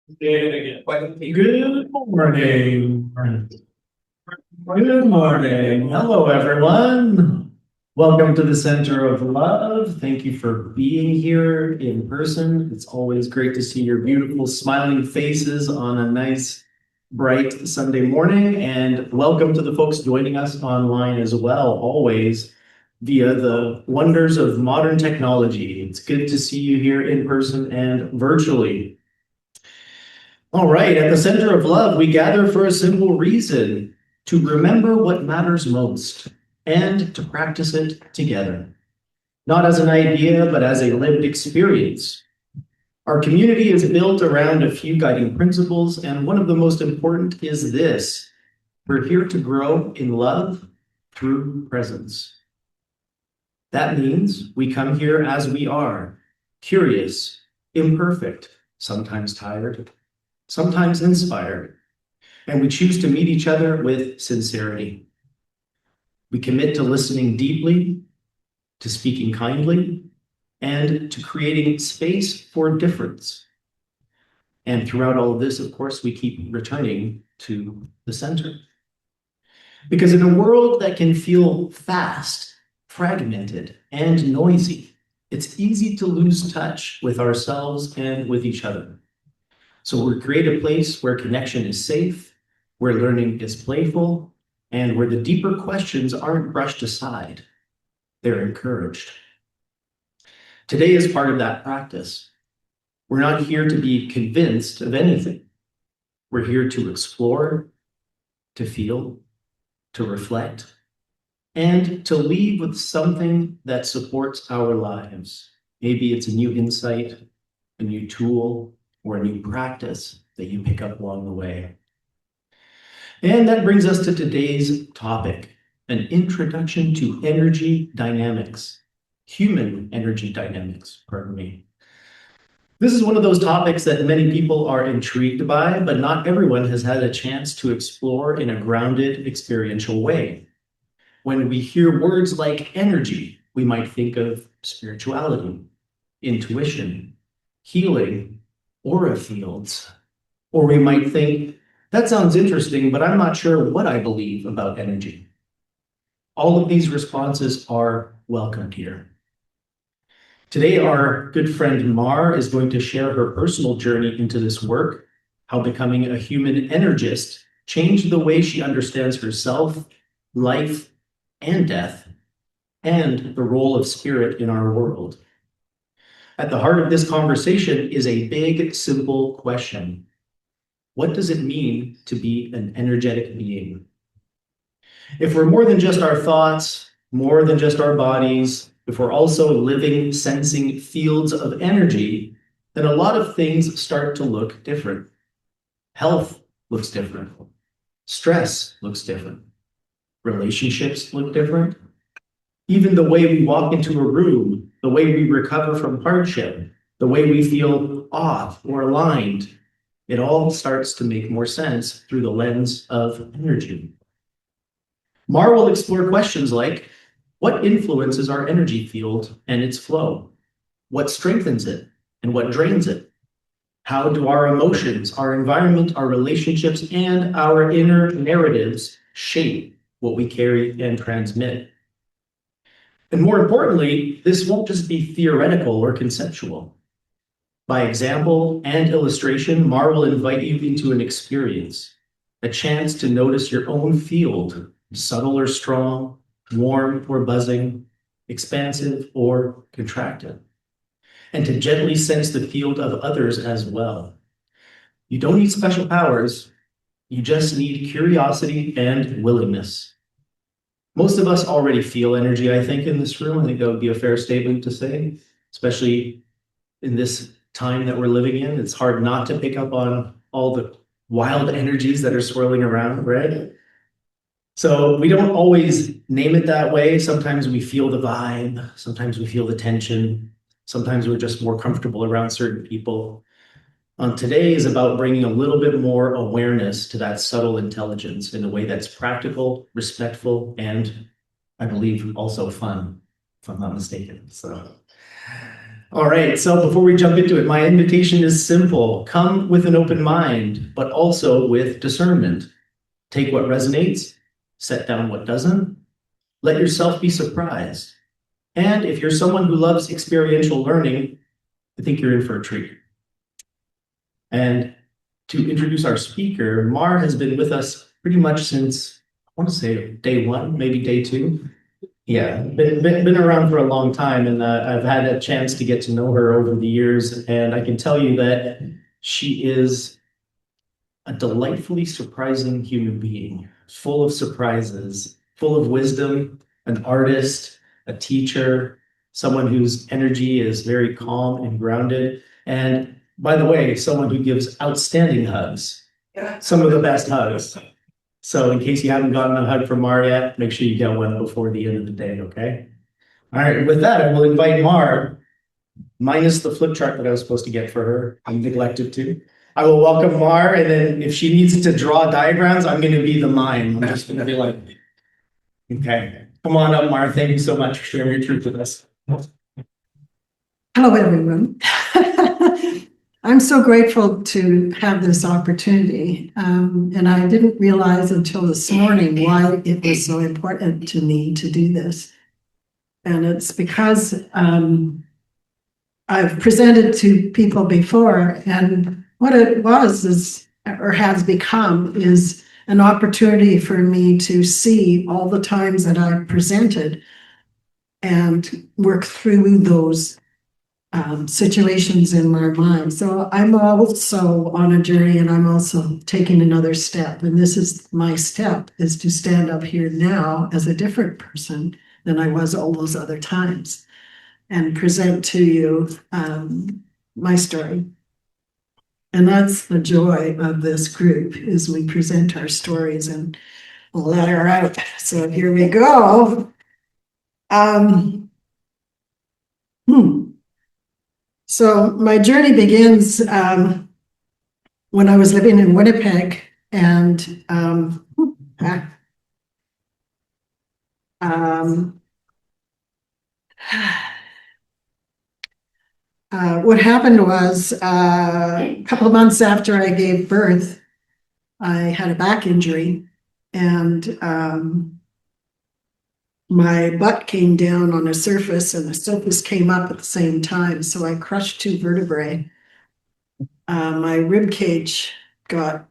Good morning. Good morning. Hello, everyone. Welcome to the Center of Love. Thank you for being here in person. It's always great to see your beautiful smiling faces on a nice, bright Sunday morning. And welcome to the folks joining us online as well, always via the wonders of modern technology. It's good to see you here in person and virtually. All right, at the Center of Love, we gather for a simple reason: to remember what matters most and to practice it together, not as an idea, but as a lived experience. Our community is built around a few guiding principles, and one of the most important is this: we're here to grow in love through presence. That means we come here as we are, curious, imperfect, sometimes tired, sometimes inspired, and we choose to meet each other with sincerity. We commit to listening deeply, to speaking kindly, and to creating space for difference. And throughout all of this, of course, we keep returning to the center. Because in a world that can feel fast, fragmented, and noisy, it's easy to lose touch with ourselves and with each other. So we create a place where connection is safe, where learning is playful, and where the deeper questions aren't brushed aside, they're encouraged. Today is part of that practice. We're not here to be convinced of anything. We're here to explore, to feel, to reflect, and to leave with something that supports our lives. Maybe it's a new insight, a new tool, or a new practice that you pick up along the way. And that brings us to today's topic: an introduction to energy dynamics, human energy dynamics, pardon me. This is one of those topics that many people are intrigued by, but not everyone has had a chance to explore in a grounded, experiential way. When we hear words like energy, we might think of spirituality, intuition, healing, aura fields. Or we might think, that sounds interesting, but I'm not sure what I believe about energy. All of these responses are welcomed here. Today, our good friend Mar is going to share her personal journey into this work, how becoming a human energist changed the way she understands herself, life, and death, and the role of spirit in our world. At the heart of this conversation is a big, simple question: what does it mean to be an energetic being? If we're more than just our thoughts, more than just our bodies, if we're also living, sensing fields of energy, then a lot of things start to look different. Health looks different. Stress looks different. Relationships look different. Even the way we walk into a room, the way we recover from hardship, the way we feel off or aligned, it all starts to make more sense through the lens of energy. Mar will explore questions like: what influences our energy field and its flow? What strengthens it and what drains it? How do our emotions, our environment, our relationships, and our inner narratives shape what we carry and transmit? And more importantly, this won't just be theoretical or conceptual. By example and illustration, Mar will invite you into an experience, a chance to notice your own field, subtle or strong, warm or buzzing, expansive or contracted, and to gently sense the field of others as well. You don't need special powers, you just need curiosity and willingness. Most of us already feel energy, I think, in this room. I think that would be a fair statement to say, especially in this time that we're living in. It's hard not to pick up on all the wild energies that are swirling around, right? So we don't always name it that way. Sometimes we feel the vibe, sometimes we feel the tension, sometimes we're just more comfortable around certain people. Today is about bringing a little bit more awareness to that subtle intelligence in a way that's practical, respectful, and I believe also fun, if I'm not mistaken. So All right, so before we jump into it, my invitation is simple. Come with an open mind, but also with discernment. Take what resonates, set down what doesn't. Let yourself be surprised. And if you're someone who loves experiential learning, I think you're in for a treat. And to introduce our speaker, Mar has been with us pretty much since, I want to say day one, maybe day two. Yeah, been around for a long time, and I've had a chance to get to know her over the years, and I can tell you that she is a delightfully surprising human being, full of surprises, full of wisdom, an artist, a teacher, someone whose energy is very calm and grounded, and by the way, someone who gives outstanding hugs, some of the best hugs. So in case you haven't gotten a hug from Mar yet, make sure you get one before the end of the day, okay? All right, with that, I will invite Mar, minus the flip chart that I was supposed to get for her. I neglected to. I will welcome Mar, and then if she needs to draw diagrams, I'm going to be the mime. I'm just going to be like, okay, come on up, Mar. Thank you so much for sharing your truth with us. Hello, everyone. I'm so grateful to have this opportunity. And I didn't realize until this morning why it was so important to me to do this. And it's because I've presented to people before, and what it was is, or has become, is an opportunity for me to see all the times that I've presented and work through those situations in my mind. So I'm also on a journey, and I'm also taking another step. And this is my step, is to stand up here now as a different person than I was all those other times and present to you my story. And that's the joy of this group, is we present our stories and let her out. So here we go. So my journey begins when I was living in Winnipeg, and what happened was a couple of months after I gave birth, I had a back injury, and my butt came down on a surface, and the surface came up at the same time. So I crushed two vertebrae. My rib cage got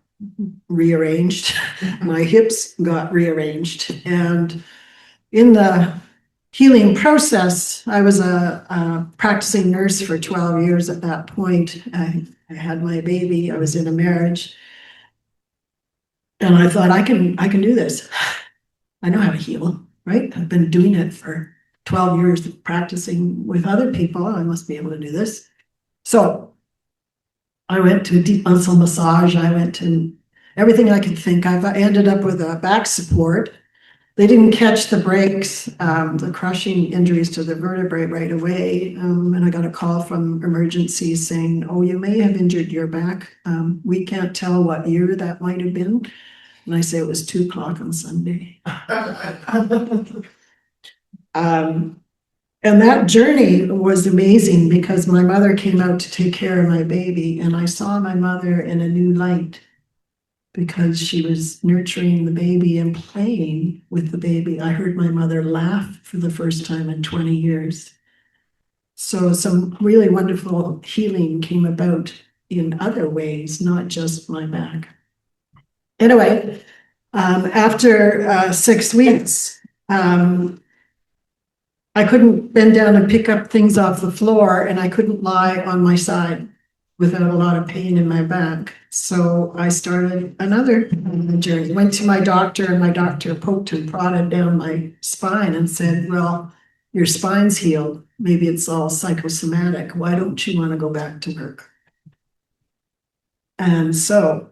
rearranged. My hips got rearranged. And in the healing process, I was a practicing nurse for 12 years at that point. I had my baby. I was in a marriage. And I thought, I can do this. I know how to heal, right? I've been doing it for 12 years, practicing with other people. I must be able to do this. So I went to deep muscle massage. I went to everything I could think of. I ended up with a back support. They didn't catch the breaks, the crushing injuries to the vertebrae right away. And I got a call from emergencies saying, oh, you may have injured your back. We can't tell what year that might have been. And I say it was 2:00 on Sunday. And that journey was amazing, because my mother came out to take care of my baby, and I saw my mother in a new light, because she was nurturing the baby and playing with the baby. I heard my mother laugh for the first time in 20 years. So some really wonderful healing came about in other ways, not just my back. Anyway, after 6 weeks, I couldn't bend down and pick up things off the floor, and I couldn't lie on my side without a lot of pain in my back. So I started another journey. Went to my doctor, and my doctor poked and prodded down my spine and said, well, your spine's healed. Maybe it's all psychosomatic. Why don't you want to go back to work? And so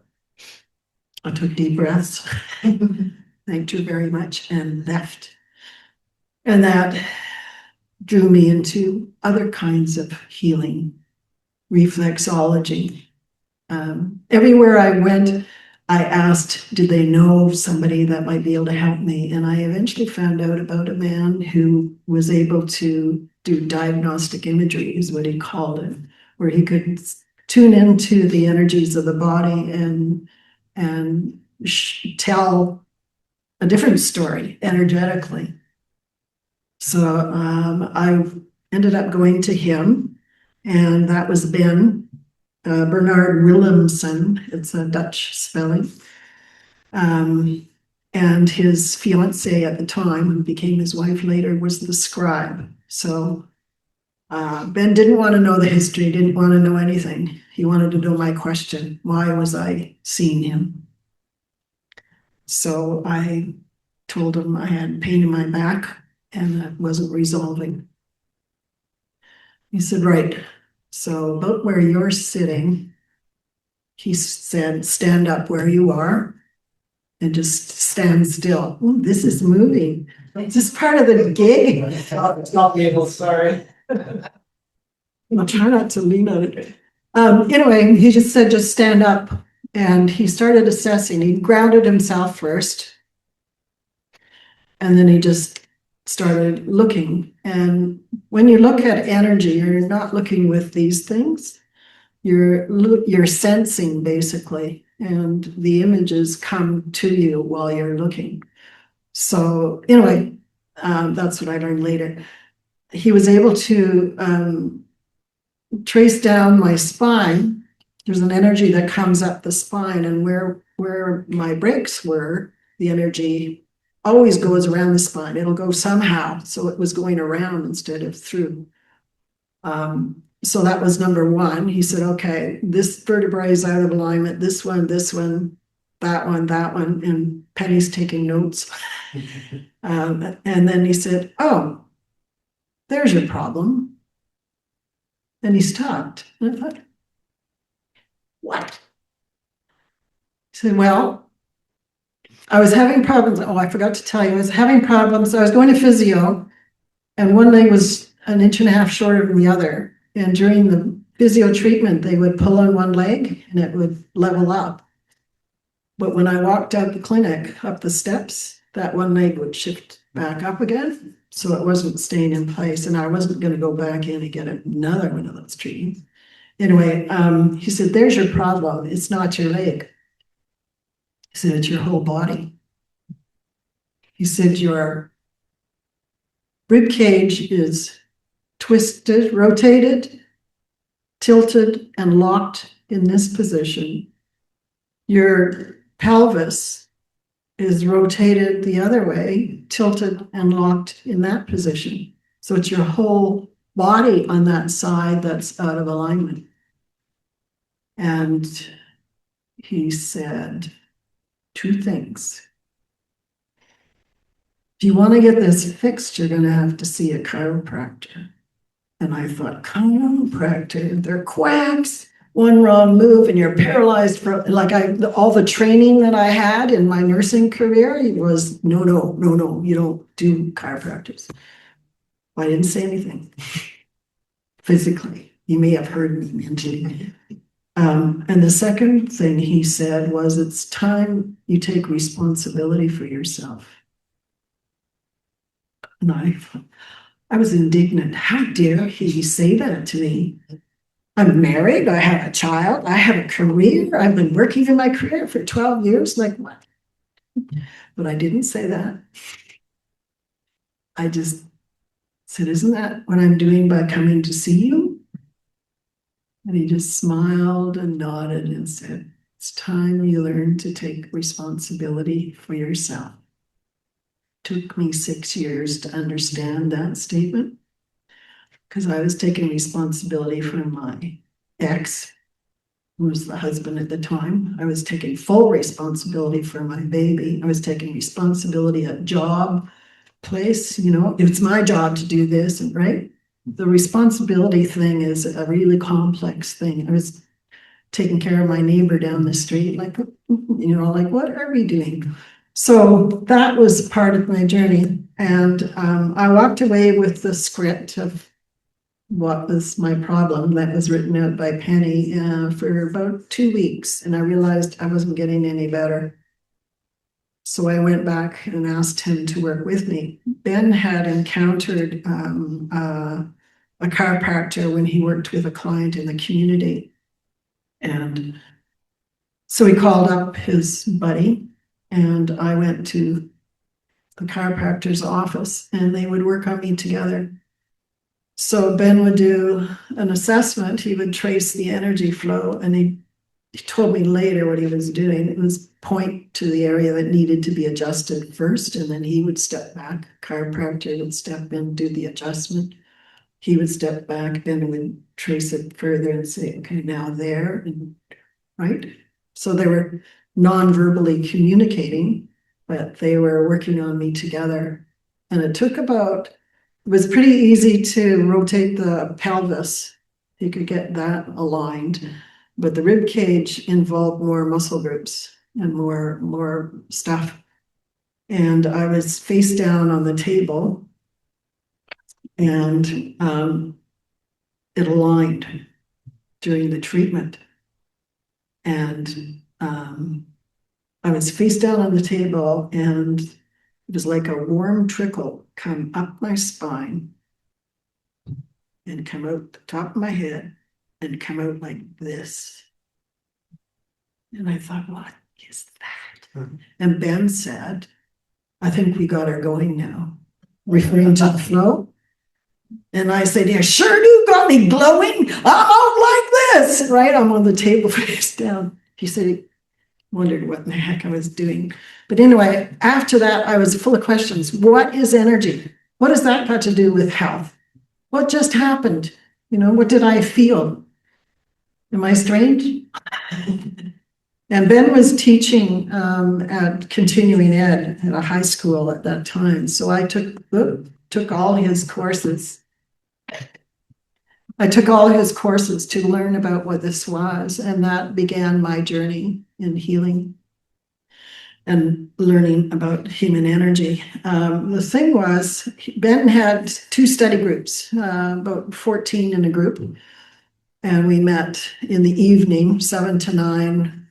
I took deep breaths, thanked you very much, and left. And that drew me into other kinds of healing, reflexology. Everywhere I went, I asked, did they know somebody that might be able to help me? And I eventually found out about a man who was able to do diagnostic imagery, is what he called it, where he could tune into the energies of the body and tell a different story energetically. So I ended up going to him, and that was Bernard Willemsen. It's a Dutch spelling. And his fiancée at the time, who became his wife later, was the scribe. So Ben didn't want to know the history, didn't want to know anything. He wanted to know my question. Why was I seeing him? So I told him I had pain in my back and that wasn't resolving. He said, right. So about where you're sitting, he said, stand up where you are and just stand still. Ooh, this is moving. It's just part of the gig. Not able, sorry. I'll try not to lean on it. Anyway, he just said, just stand up. And he started assessing. He grounded himself first. And then he just started looking. And when you look at energy, you're not looking with these things. You're sensing basically, and the images come to you while you're looking. So anyway, that's what I learned later. He was able to trace down my spine. There's an energy that comes up the spine, and where my breaks were, the energy always goes around the spine. It'll go somehow. So it was going around instead of through. So that was number one. He said, okay, this vertebrae is out of alignment, this one, that one, and Penny's taking notes. And then he said, oh, there's your problem. And he stopped. And I thought, what? He said, well, I was having problems. Oh, I forgot to tell you, I was having problems. I was going to physio, and one leg was an inch and a half shorter than the other. And during the physio treatment, they would pull on one leg and it would level up. But when I walked out the clinic, up the steps, that one leg would shift back up again. So it wasn't staying in place, and I wasn't going to go back in and get another one of those treatments. Anyway, he said, there's your problem. It's not your leg. He said, it's your whole body. He said, your rib cage is twisted, rotated, tilted, and locked in this position. Your pelvis is rotated the other way, tilted and locked in that position. So it's your whole body on that side that's out of alignment. And he said two things. If you want to get this fixed, you're going to have to see a chiropractor. And I thought, chiropractor, they're quacks. One wrong move and you're paralyzed for all the training that I had in my nursing career. It was no, you don't do chiropractors. I didn't say anything physically. You may have heard me mentally. And the second thing he said was, it's time you take responsibility for yourself. And I was indignant. How dare he say that to me? I'm married, I have a child, I have a career, I've been working in my career for 12 years, like what? But I didn't say that. I just said, isn't that what I'm doing by coming to see you? And he just smiled and nodded and said, it's time you learn to take responsibility for yourself. Took me 6 years to understand that statement, because I was taking responsibility for my ex, who was the husband at the time. I was taking full responsibility for my baby. I was taking responsibility at job, place, it's my job to do this, and right? The responsibility thing is a really complex thing. I was taking care of my neighbor down the street, like what are we doing? So that was part of my journey. And I walked away with the script of what was my problem. That was written out by Penny for about 2 weeks, and I realized I wasn't getting any better. So I went back and asked him to work with me. Ben had encountered a chiropractor when he worked with a client in the community. And so he called up his buddy, and I went to the chiropractor's office, and they would work on me together. So Ben would do an assessment. He would trace the energy flow, and he told me later what he was doing. It was point to the area that needed to be adjusted first, and then he would step back. Chiropractor would step in, do the adjustment. He would step back, then would trace it further and say, okay, now there, and right? So they were non-verbally communicating, but they were working on me together. And it was pretty easy to rotate the pelvis. You could get that aligned, but the rib cage involved more muscle groups and more stuff. And I was face down on the table, and it aligned during the treatment. And I was face down on the table, and it was like a warm trickle come up my spine and come out the top of my head and come out like this. And I thought, what is that? Mm-hmm. And Ben said, I think we got her going now, referring to the flow. And I said, you sure do got me glowing. I'm out like this, right? I'm on the table face down. He said he wondered what in the heck I was doing. But anyway, after that, I was full of questions. What is energy? What has that got to do with health? What just happened? What did I feel? Am I strange? And Ben was teaching at continuing ed at a high school at that time. So I took all his courses. I took all his courses to learn about what this was, and that began my journey in healing and learning about human energy. The thing was, Ben had 2 study groups, about 14 in a group, and we met in the evening, 7 to 9,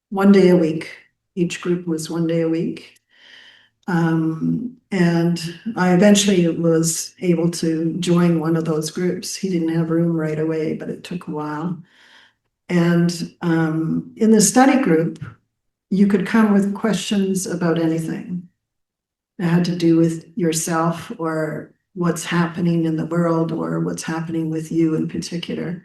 1 day a week. Each group was 1 day a week. And I eventually was able to join one of those groups. He didn't have room right away, but it took a while. And in the study group, you could come with questions about anything. It had to do with yourself or what's happening in the world or what's happening with you in particular.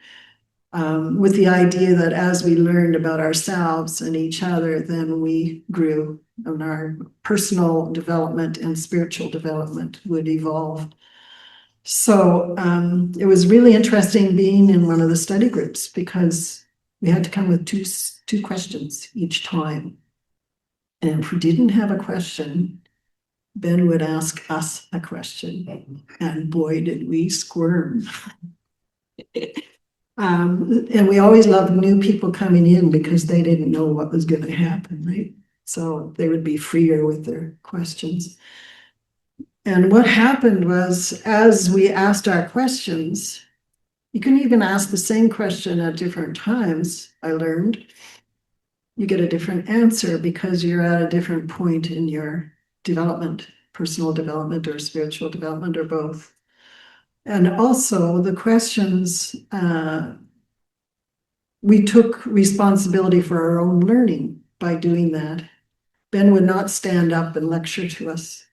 With the idea that as we learned about ourselves and each other, then we grew and our personal development and spiritual development would evolve. So it was really interesting being in one of the study groups because we had to come with two questions each time. And if we didn't have a question, Ben would ask us a question. And boy, did we squirm. And we always loved new people coming in because they didn't know what was going to happen, right? So they would be freer with their questions. And what happened was, as we asked our questions, you can even ask the same question at different times, I learned. You get a different answer because you're at a different point in your development, personal development or spiritual development or both. And also the questions, we took responsibility for our own learning by doing that. Ben would not stand up and lecture to us.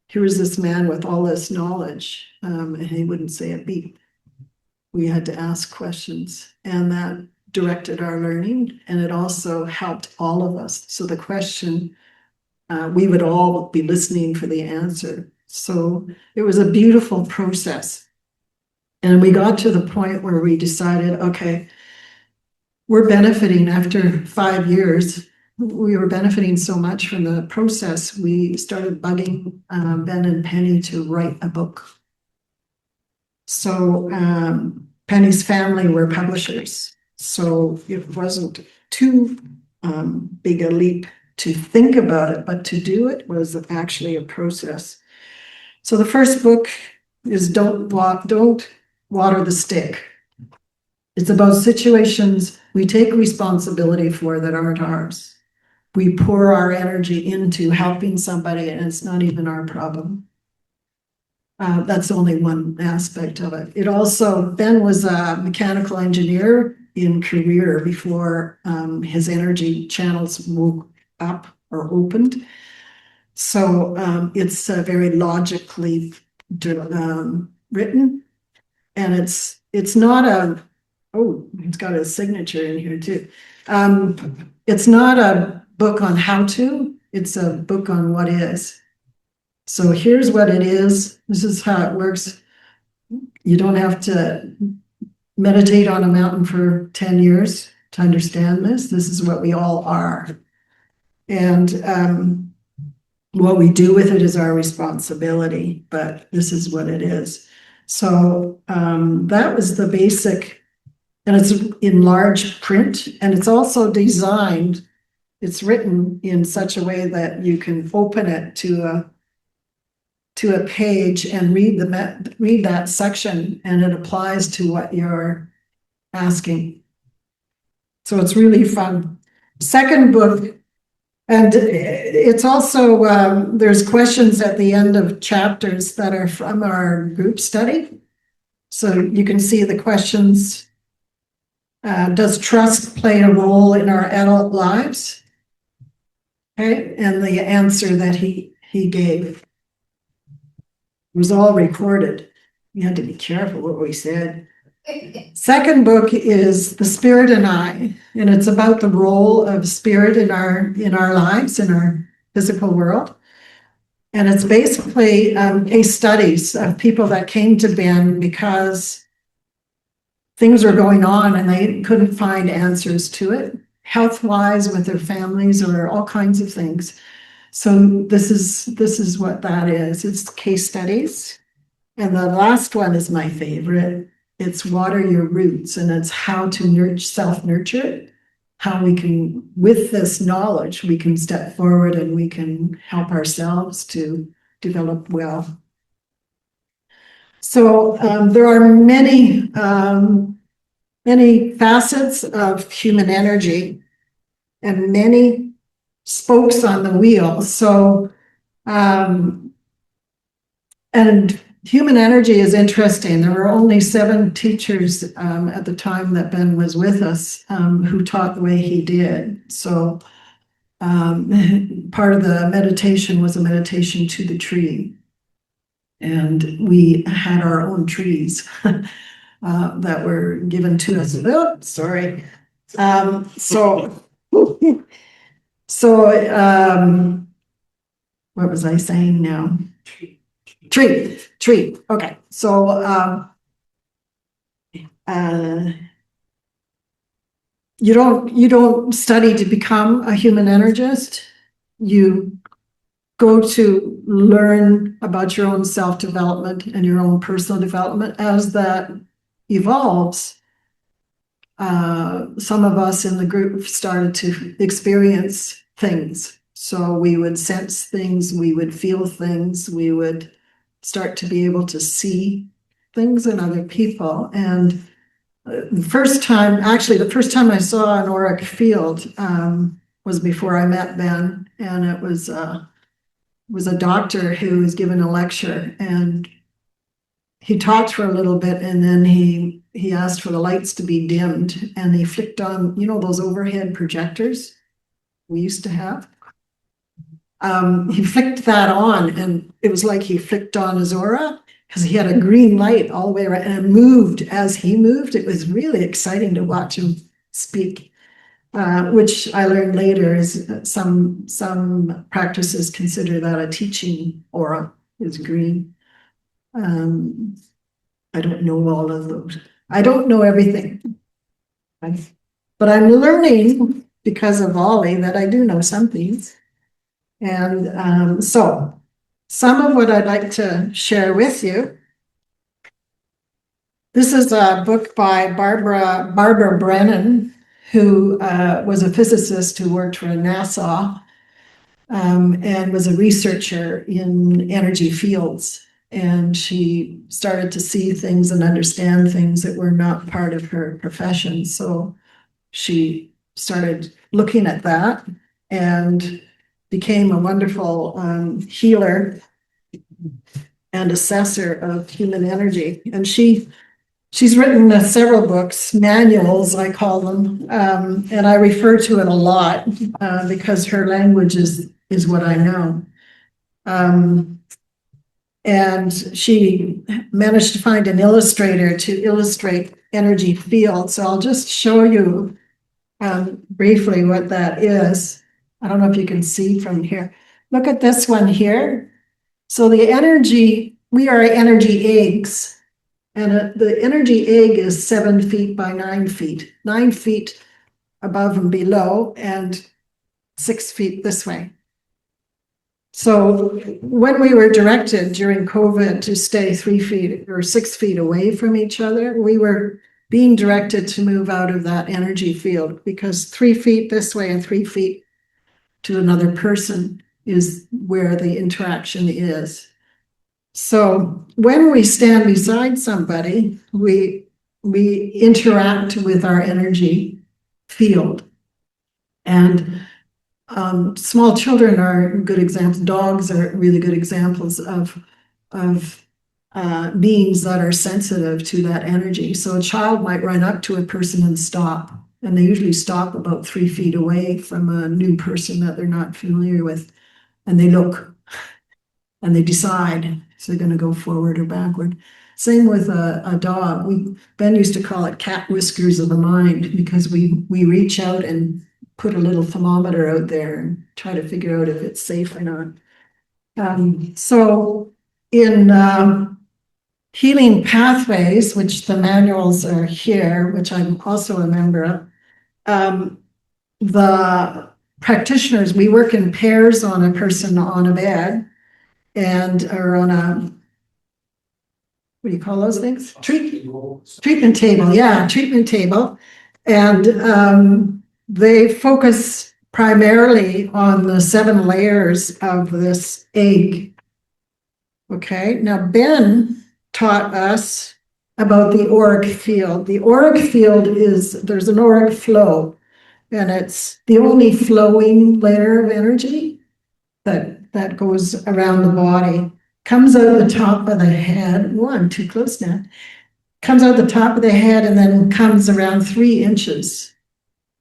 Here was this man with all this knowledge, and he wouldn't say a beep. We had to ask questions, and that directed our learning, and it also helped all of us. So the question, we would all be listening for the answer. So it was a beautiful process. And we got to the point where we decided, okay, we're benefiting after 5 years. We were benefiting so much from the process. We started bugging Ben and Penny to write a book. So Penny's family were publishers. So it wasn't too big a leap to think about it, but to do it was actually a process. So the first book is don't water the stick. It's about situations we take responsibility for that aren't ours. We pour our energy into helping somebody and it's not even our problem. That's only one aspect of it. It also, Ben was a mechanical engineer in career before his energy channels woke up or opened. So it's very logically written, and it's not a, oh, it's got a signature in here too. It's not a book on how to, it's a book on what is. So here's what it is. This is how it works. You don't have to meditate on a mountain for 10 years to understand this. This is what we all are. And what we do with it is our responsibility, but this is what it is. So that was the basic, and it's in large print, and it's also designed, it's written in such a way that you can open it to a page and read that section, and it applies to what you're asking. So it's really fun. Second book, and it's also there's questions at the end of chapters that are from our group study. So you can see the questions. Does trust play a role in our adult lives? Okay, and the answer that he gave was all recorded. You had to be careful what we said. Second book is The Spirit and I, and it's about the role of spirit in our lives, in our physical world. And it's basically case studies of people that came to Ben because things were going on and they couldn't find answers to it, health-wise, with their families, or all kinds of things. So this is what that is. It's case studies. And the last one is my favorite. It's Water Your Roots, and it's how to self-nurture it, how we can, with this knowledge, we can step forward and we can help ourselves to develop well. So there are many facets of human energy and many spokes on the wheel. So, and human energy is interesting. There were only 7 teachers at the time that Ben was with us who taught the way he did. So part of the meditation was a meditation to the tree. And we had our own trees that were given to us. Oh, sorry. What was I saying now? Tree. Okay. So you don't study to become a human energist. You go to learn about your own self-development and your own personal development. As that evolves, some of us in the group started to experience things. So we would sense things, we would feel things, we would start to be able to see things in other people. And the first time I saw an auric field was before I met Ben, and it was a doctor who was given a lecture, and he talked for a little bit, and then he asked for the lights to be dimmed, and he flicked on, those overhead projectors we used to have. He flicked that on, and it was like he flicked on his aura, because he had a green light all the way around, and it moved as he moved. It was really exciting to watch him speak, which I learned later is some practices consider that a teaching aura is green. I don't know all of those. I don't know everything, but I'm learning because of Ollie that I do know some things. And so some of what I'd like to share with you. This is a book by Barbara Brennan, who was a physicist who worked for NASA and was a researcher in energy fields. and she started to see things and understand things that were not part of her profession. So she started looking at that and became a wonderful healer and assessor of human energy. And she's written several books, manuals, I call them, and I refer to it a lot because her language is what I know. And she managed to find an illustrator to illustrate energy fields. So I'll just show you briefly what that is. I don't know if you can see from here. Look at this one here. So the energy, we are energy eggs, and the energy egg is 7 feet by 9 feet, 9 feet above and below, and 6 feet this way. So when we were directed during COVID to stay 3 feet or 6 feet away from each other, we were being directed to move out of that energy field, because 3 feet this way and 3 feet to another person is where the interaction is. So when we stand beside somebody, we interact with our energy field. And small children are good examples. Dogs are really good examples of beings that are sensitive to that energy. So a child might run up to a person and stop, and they usually stop about 3 feet away from a new person that they're not familiar with, and they look and they decide if they're going to go forward or backward. Same with a dog. Ben used to call it cat whiskers of the mind, because we reach out and put a little thermometer out there and try to figure out if it's safe or not. So in healing pathways, which the manuals are here, which I'm also a member of, the practitioners, we work in pairs on a person on a bed, or on a, what do you call those things? Treatment table, yeah, treatment table. And they focus primarily on the 7 layers of this egg. Okay, now Ben taught us about the auric field. The auric field there's an auric flow, and it's the only flowing layer of energy that goes around the body. Comes out the top of the head. I'm too close now. Comes out the top of the head and then comes around 3 inches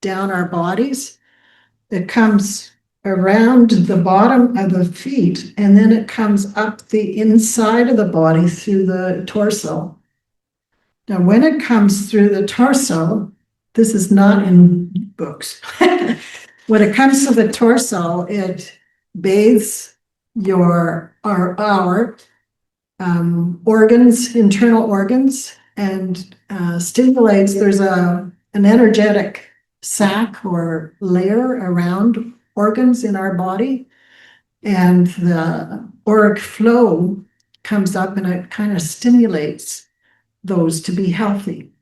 down our bodies. It comes around the bottom of the feet, and then it comes up the inside of the body through the torso. Now, when it comes through the torso, this is not in books. When it comes to the torso, it bathes our organs, internal organs, and stimulates. There's an energetic sac or layer around organs in our body, and the auric flow comes up and it kind of stimulates those to be healthy.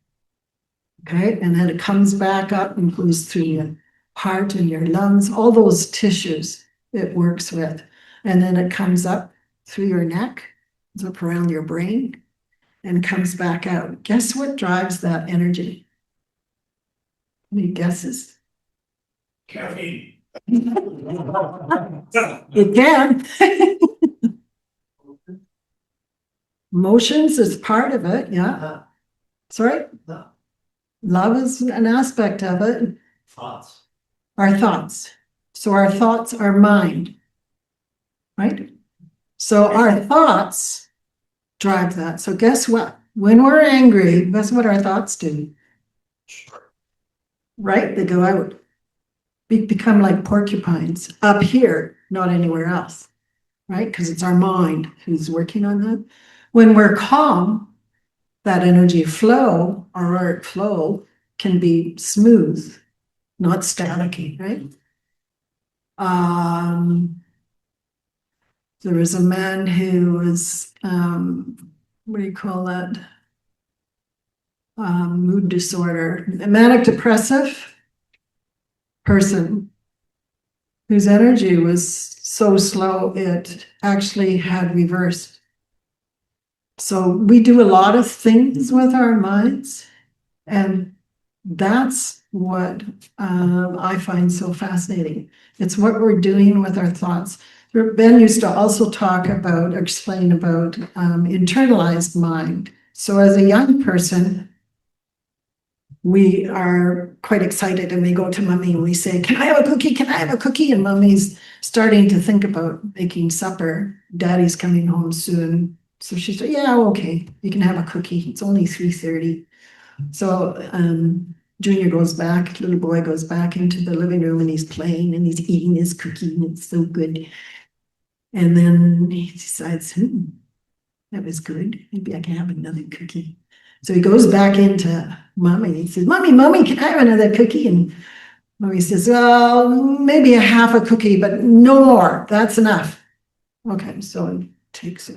Okay, and then it comes back up and goes through your heart and your lungs, all those tissues it works with. And then it comes up through your neck, up around your brain, and comes back out. Guess what drives that energy? Any guesses? Caffeine. It can. Emotions is part of it, yeah. Sorry? Love is an aspect of it. Thoughts. Our thoughts. So our thoughts are mind, right? So our thoughts drive that. So guess what? When we're angry, guess what our thoughts do? Right? They go out. Become like porcupines up here, not anywhere else, right? Because it's our mind who's working on that. When we're calm, that energy flow, our art flow, can be smooth, not staticky, right? There was a man who was, what do you call that? Mood disorder, a manic depressive person whose energy was so slow it actually had reversed. So we do a lot of things with our minds, and that's what I find so fascinating. It's what we're doing with our thoughts. Ben used to also talk about, explain about internalized mind. So as a young person, we are quite excited and we go to mommy and we say, "Can I have a cookie? Can I have a cookie?" And mommy's starting to think about making supper. Daddy's coming home soon. So she said, "Yeah, okay, you can have a cookie. It's only 3:30. So Junior goes back, little boy goes back into the living room and he's playing and he's eating his cookie and it's so good. And then he decides, that was good. Maybe I can have another cookie. So he goes back into mommy. He says, Mommy, can I have another cookie? And mommy says, well, maybe a half a cookie, but no more. That's enough. Okay, so he takes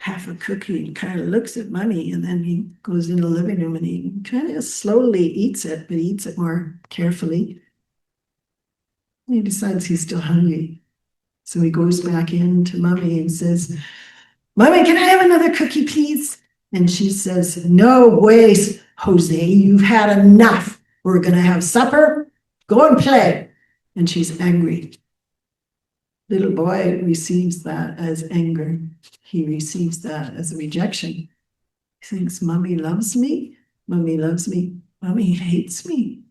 half a cookie and kind of looks at mommy, and then he goes in the living room and he kind of slowly eats it, but he eats it more carefully. And he decides he's still hungry. So he goes back in to mommy and says, Mommy, can I have another cookie, please? And she says, no way, Jose, you've had enough. We're going to have supper. Go and play. And she's angry. Little boy receives that as anger. He receives that as a rejection. He thinks, Mommy loves me. Mommy loves me. Mommy hates me.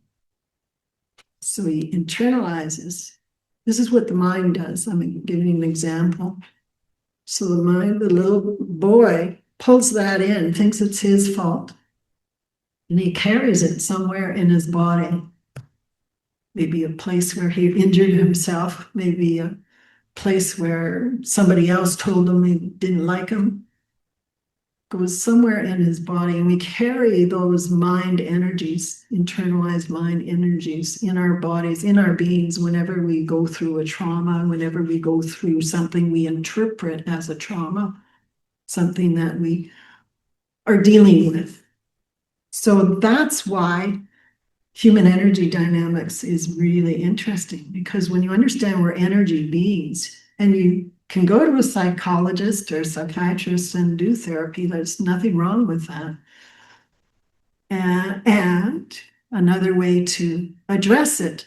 So he internalizes. This is what the mind does. I'm giving you an example. So the mind, the little boy pulls that in, thinks it's his fault, and he carries it somewhere in his body. Maybe a place where he injured himself, maybe a place where somebody else told him he didn't like him. Goes somewhere in his body, and we carry those mind energies, internalized mind energies in our bodies, in our beings, whenever we go through a trauma, whenever we go through something we interpret as a trauma, something that we are dealing with. So that's why human energy dynamics is really interesting, because when you understand we're energy beings, and you can go to a psychologist or a psychiatrist and do therapy, there's nothing wrong with that. And another way to address it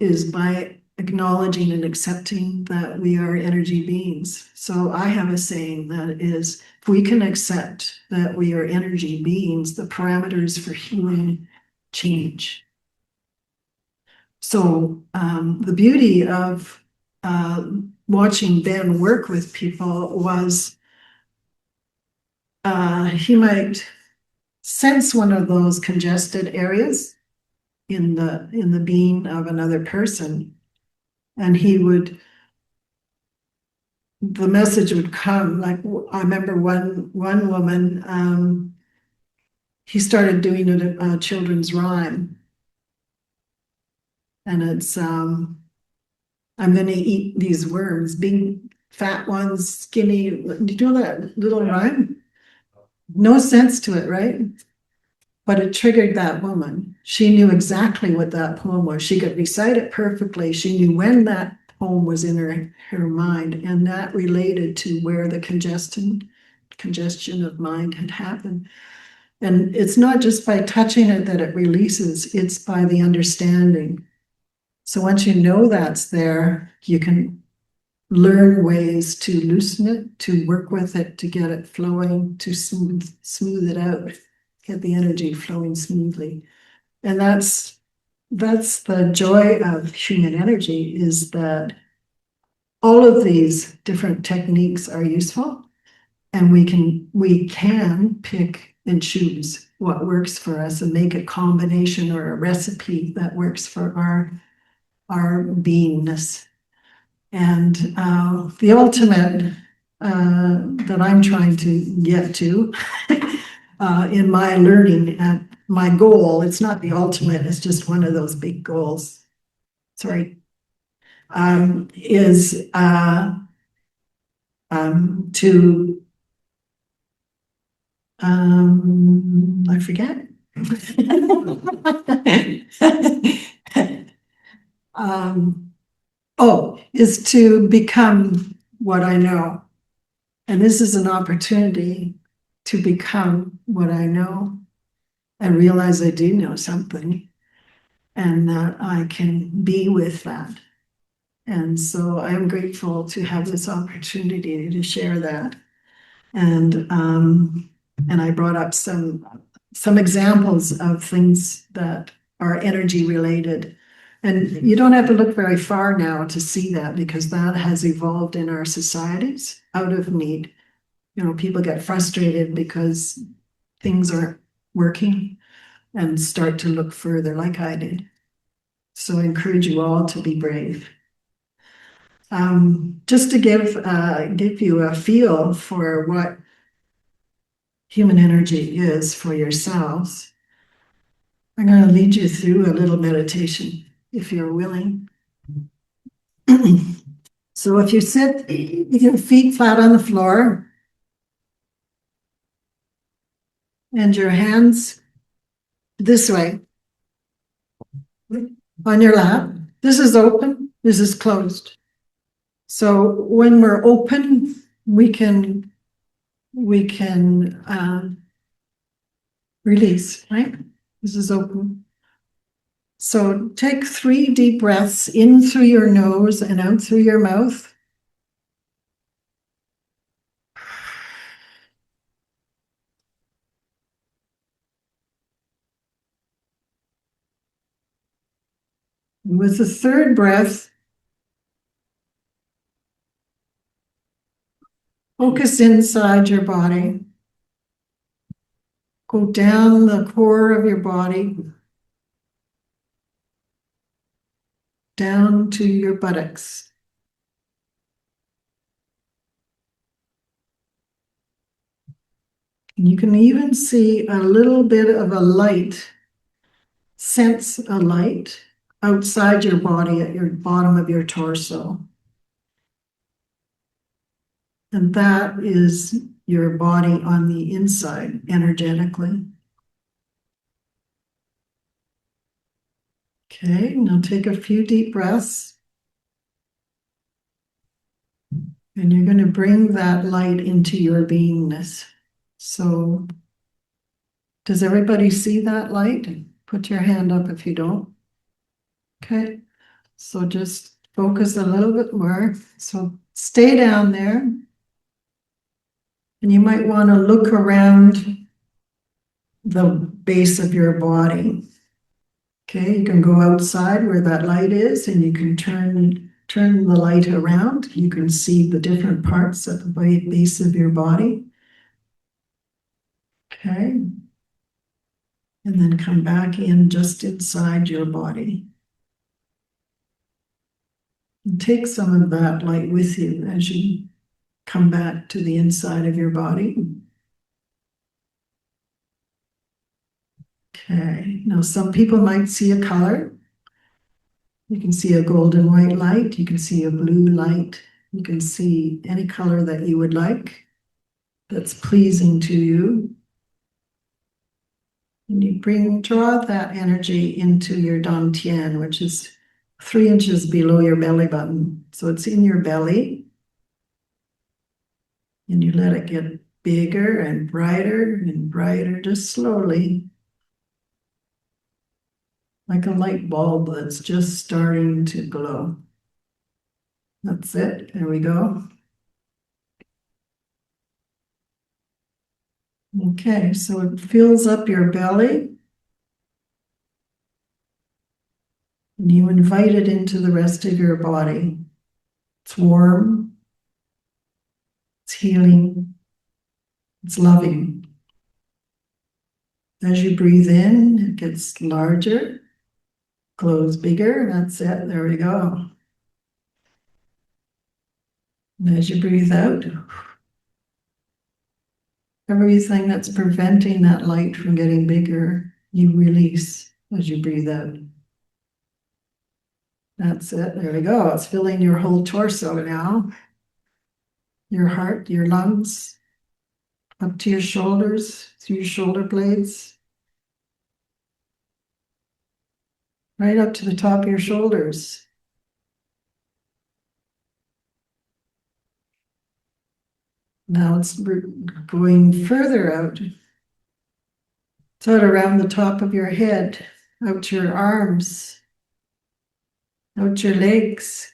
is by acknowledging and accepting that we are energy beings. So I have a saying that is, if we can accept that we are energy beings, the parameters for healing change. So the beauty of watching Ben work with people was he might sense one of those congested areas in the being of another person, and the message would come. Like, I remember one woman, he started doing a children's rhyme, and it's I'm going to eat these worms, big fat ones, skinny. Do you know that little rhyme? No sense to it, right? But it triggered that woman. She knew exactly what that poem was. She could recite it perfectly. She knew when that poem was in her mind, and that related to where the congestion of mind had happened. And it's not just by touching it that it releases, it's by the understanding. So once you know that's there, you can learn ways to loosen it, to work with it, to get it flowing, to smooth it out, get the energy flowing smoothly. And that's the joy of human energy, is that all of these different techniques are useful, and we can pick and choose what works for us and make a combination or a recipe that works for our beingness. And the ultimate that I'm trying to get to in my learning, and my goal, it's not the ultimate, it's just one of those big goals, sorry, is to, I forget. Is to become what I know. And this is an opportunity to become what I know and realize I do know something and that I can be with that. And so I'm grateful to have this opportunity to share that. And I brought up some examples of things that are energy related. And you don't have to look very far now to see that, because that has evolved in our societies out of need. You know, people get frustrated because things aren't working and start to look further, like I did. So I encourage you all to be brave. Just to give you a feel for what human energy is for yourselves, I'm going to lead you through a little meditation, if you're willing. So if you sit with your feet flat on the floor and your hands this way on your lap, this is open, this is closed. So when we're open, we can release, right? This is open. So take 3 deep breaths in through your nose and out through your mouth. And with the 3rd breath, focus inside your body. Go down the core of your body, down to your buttocks. And you can even see a little bit of a light, sense a light outside your body at your bottom of your torso. And that is your body on the inside, energetically. Okay, now take a few deep breaths. And you're going to bring that light into your beingness. So, does everybody see that light? Put your hand up if you don't. Okay, so just focus a little bit more. So stay down there. And you might want to look around the base of your body. Okay, you can go outside where that light is, and you can turn the light around. You can see the different parts at the base of your body. Okay. And then come back in just inside your body. And take some of that light with you as you come back to the inside of your body. Okay, now some people might see a color. You can see a golden white light, you can see a blue light, you can see any color that you would like that's pleasing to you. And you draw that energy into your dantian, which is 3 inches below your belly button. So it's in your belly. And you let it get bigger and brighter, just slowly. Like a light bulb that's just starting to glow. That's it. There we go. Okay, so it fills up your belly. And you invite it into the rest of your body. It's warm. It's healing. It's loving. As you breathe in, it gets larger, glows bigger. That's it. There we go. And as you breathe out, everything that's preventing that light from getting bigger, you release as you breathe out. That's it. There we go. It's filling your whole torso now. Your heart, your lungs, up to your shoulders, through your shoulder blades, right up to the top of your shoulders. Now it's going further out. So around the top of your head, out your arms, out your legs.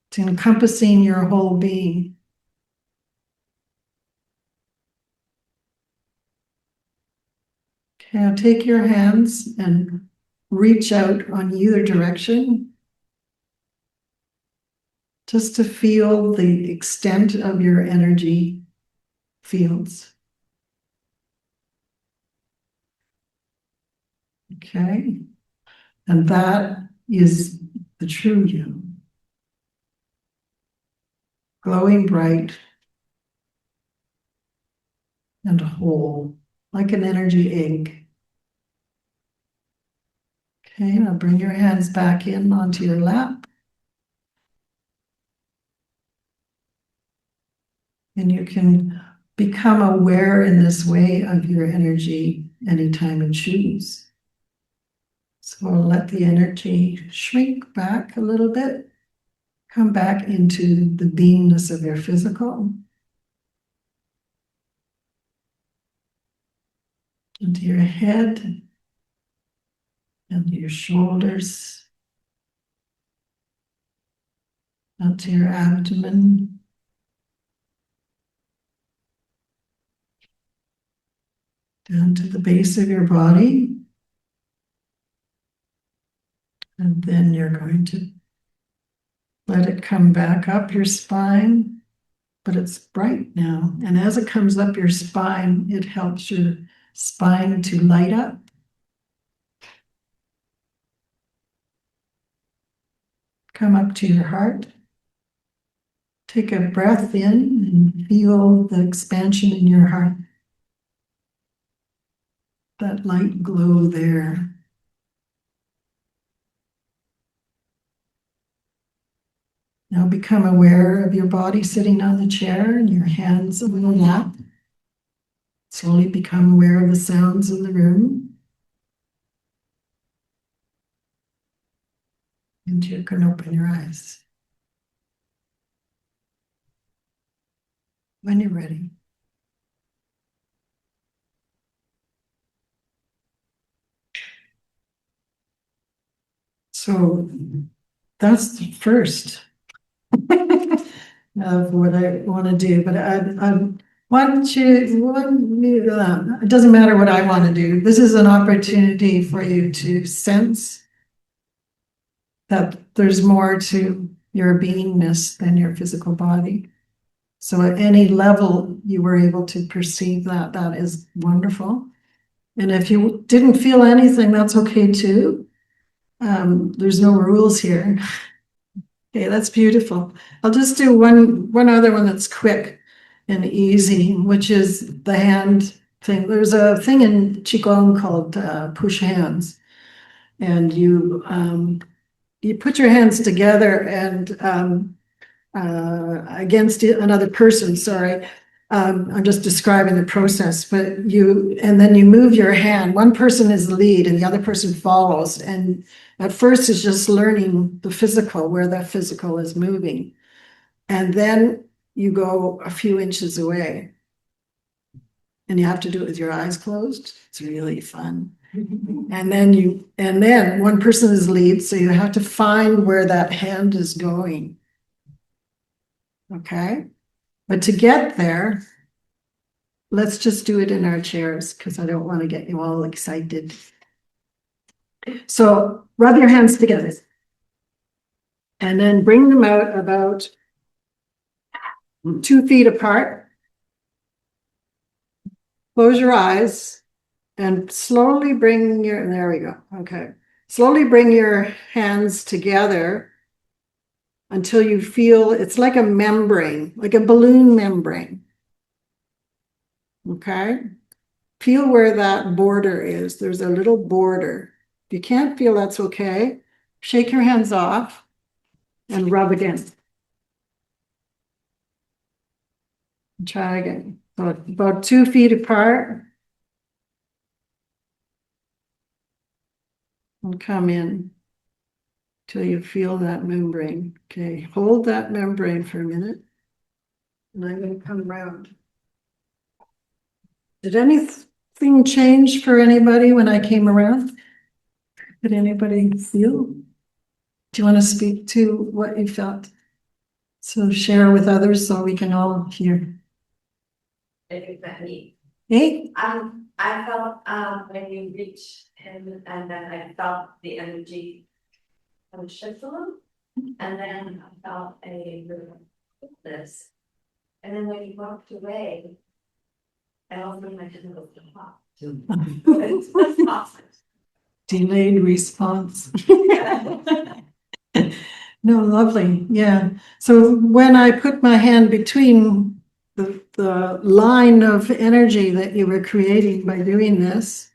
It's encompassing your whole being. Okay, now take your hands and reach out on either direction just to feel the extent of your energy fields. Okay, and that is the true you, glowing bright and whole, like an energy egg. Okay, now bring your hands back in onto your lap. And you can become aware in this way of your energy anytime you choose. So let the energy shrink back a little bit, come back into the beingness of your physical, into your head and your shoulders, onto your abdomen, down to the base of your body. And then you're going to let it come back up your spine, but it's bright now. And as it comes up your spine, it helps your spine to light up. Come up to your heart. Take a breath in and feel the expansion in your heart. That light glow there. Now become aware of your body sitting on the chair and your hands on the lap. Slowly become aware of the sounds in the room. And you can open your eyes when you're ready. So that's the first of what I want to do, but I want you, it doesn't matter what I want to do. This is an opportunity for you to sense that there's more to your beingness than your physical body. So at any level you were able to perceive that, that is wonderful. And if you didn't feel anything, that's okay too. There's no rules here. Okay, that's beautiful. I'll just do one other one that's quick and easy, which is the hand thing. There's a thing in Qigong called push hands. And you put your hands together and against another person, sorry. I'm just describing the process, but and then you move your hand. One person is the lead and the other person follows. And at first it's just learning the physical, where that physical is moving. And then you go a few inches away. And you have to do it with your eyes closed. It's really fun. And then one person is lead, so you have to find where that hand is going. Okay? But to get there, let's just do it in our chairs because I don't want to get you all excited. So rub your hands together and then bring them out about 2 feet apart. Close your eyes and slowly bring there we go. Okay. Slowly bring your hands together until you feel it's like a membrane, like a balloon membrane. Okay. Feel where that border is. There's a little border. If you can't feel, that's okay. Shake your hands off and rub again. Try again. About 2 feet apart. And come in till you feel that membrane. Okay, hold that membrane for a minute. And I'm gonna come around. Did anything change for anybody when I came around? Did anybody feel? Do you want to speak to what you felt? So share with others so we can all hear. Exactly. Hey? I felt when you reached him, and then I felt the energy kind of shift a little, and then I felt a this, and then when you walked away, I also my head was to pop. It's awesome. Delayed response. No, lovely. Yeah. So when I put my hand between the line of energy that you were creating by doing this,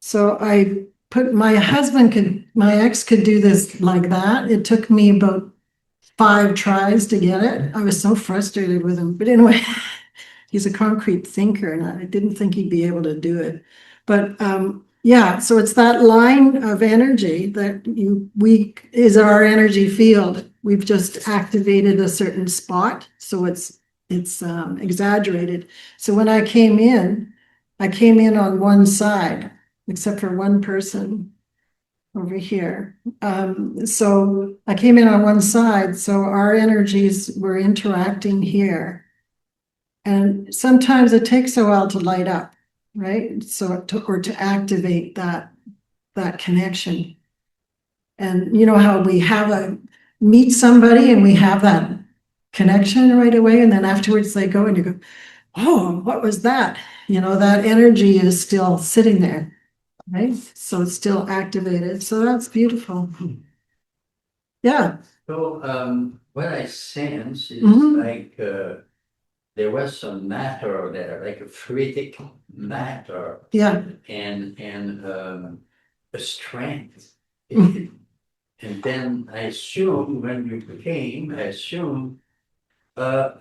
so I put my ex could do this like that. It took me about 5 tries to get it. I was so frustrated with him. But anyway, he's a concrete thinker and I didn't think he'd be able to do it. But yeah, so it's that line of energy that is our energy field. We've just activated a certain spot, so it's exaggerated. So when I came in on one side, except for one person over here. So I came in on one side, so our energies were interacting here. And sometimes it takes a while to light up, right? So to activate that connection. And you know how we meet somebody and we have that connection right away, and then afterwards they go and you go, oh, what was that? You know, that energy is still sitting there, right? So it's still activated. So that's beautiful. Yeah. So what I sense is Mhm. like there was some matter there, like a fluidic matter Yeah. and a strength. Mhm. And then I assume when you came, well,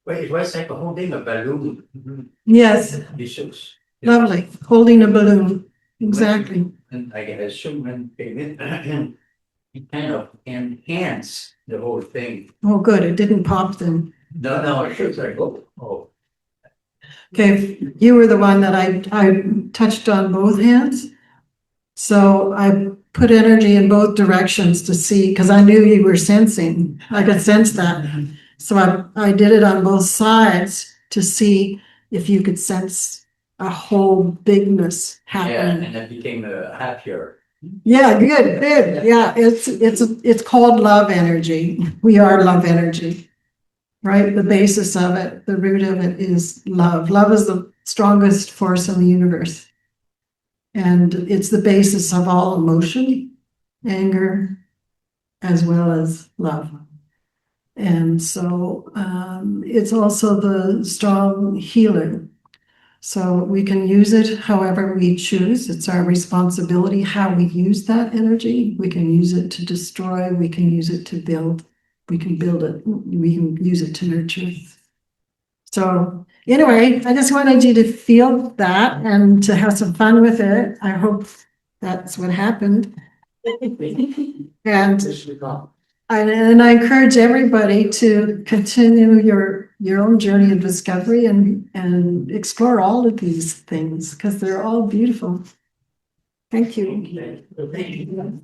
it was like holding a balloon. Yes. Vicious. Lovely. Holding a balloon. Exactly. And I assume when you came in, it kind of enhanced the whole thing. Oh, good. It didn't pop them. No, it was like, oh. Okay, you were the one that I touched on both hands. So I put energy in both directions to see, because I knew you were sensing. I could sense that. So I did it on both sides to see if you could sense a whole bigness Yeah, happening. and I became happier. Yeah, good. Yeah, it's called love energy. We are love energy. Right? The basis of it, the root of it is love. Love is the strongest force in the universe. And it's the basis of all emotion, anger, as well as love. And so it's also the strong healer. So we can use it however we choose. It's our responsibility how we use that energy. We can use it to destroy, we can use it to build, we can build it, we can use it to nurture. So anyway, I just wanted you to feel that and to have some fun with it. I hope that's what happened. And I encourage everybody to continue your own journey of discovery and explore all of these things because they're all beautiful. Thank you. Thank you.